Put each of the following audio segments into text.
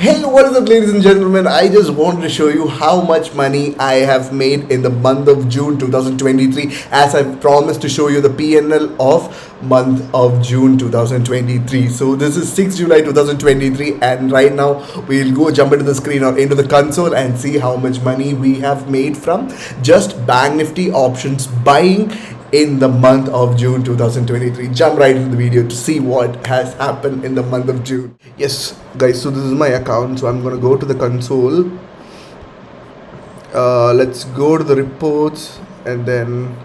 Hey, what is up, ladies and gentlemen? I just wanted to show you how much money I have made in the month of June 2023, as I promised to show you the PnL of month of June 2023. So this is 6 July 2023, and right now we'll go jump into the screen or into the console and see how much money we have made from just Bank Nifty options buying in the month of June 2023. Jump right into the video to see what has happened in the month of June. Yes, guys, so this is my account. So I'm gonna go to the console. Let's go to the reports and then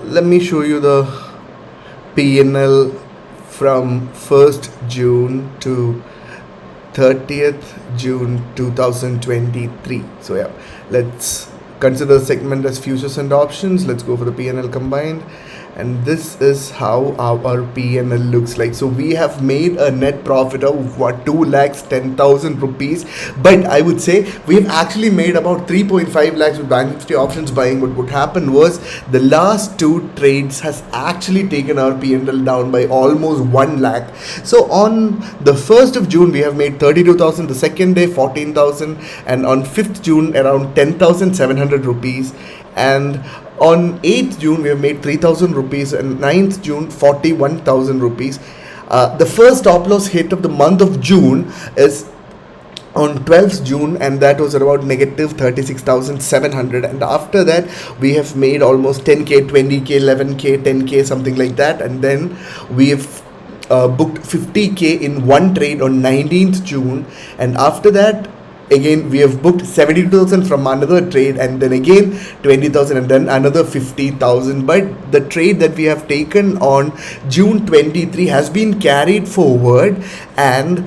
let me show you the PnL from 1st June to 30th June 2023. So yeah, let's consider the segment as futures and options. Let's go for the PnL combined, and this is how our PnL looks like. So we have made a net profit of what, 2,10,000 rupees, but I would say we've actually made about 3.5 lakhs with Bank Nifty options buying. But what happened was the last two trades has actually taken our PnL down by almost 1 lakh. So on the 1st of June we have made 32,000, the second day 14,000, and on 5th June around 10,700 rupees, and on 8th June we have made 3,000 rupees, and 9th June 41,000 rupees. The first stop loss hit of the month of June is on 12th June, and that was at about negative 36,700, and after that we have made almost 10k, 20k, 11k, 10k, something like that, and then we have booked 50k in one trade on 19th June, and after that again we have booked 72,000 from another trade, and then again 20,000, and then another 50,000. But the trade that we have taken on June 23 has been carried forward, and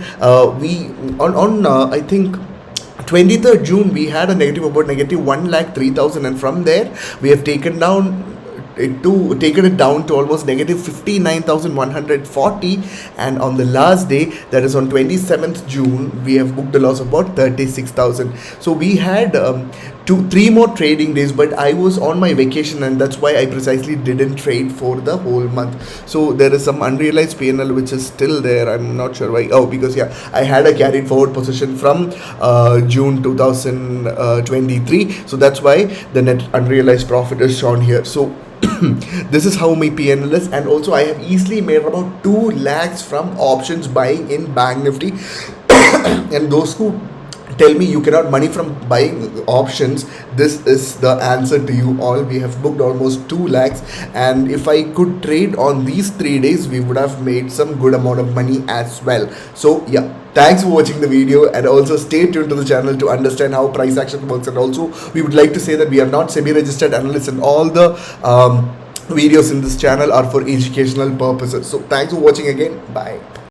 we on I think 23rd June we had a negative about negative 1,03,000, and from there we have taken it down to almost negative 59,140, and on the last day, that is on 27th June, we have booked a loss of about 36,000. So we had 3 more trading days, but I was on my vacation, and that's why I precisely didn't trade for the whole month. So there is some unrealized PnL which is still there. I'm not sure why. Oh, because yeah, I had a carried forward position from June 2023, so that's why the net unrealized profit is shown here. So this is how my PnL is, and also I have easily made about 2 lakhs from options buying in Bank Nifty. And those who tell me you cannot money from buying options, this is the answer to you all. We have booked almost 2 lakhs, and if I could trade on these 3 days, we would have made some good amount of money as well. So yeah, thanks for watching the video, and also stay tuned to the channel to understand how price action works. And also we would like to say that we are not SEBI registered analysts, and all the videos in this channel are for educational purposes. So thanks for watching again. Bye.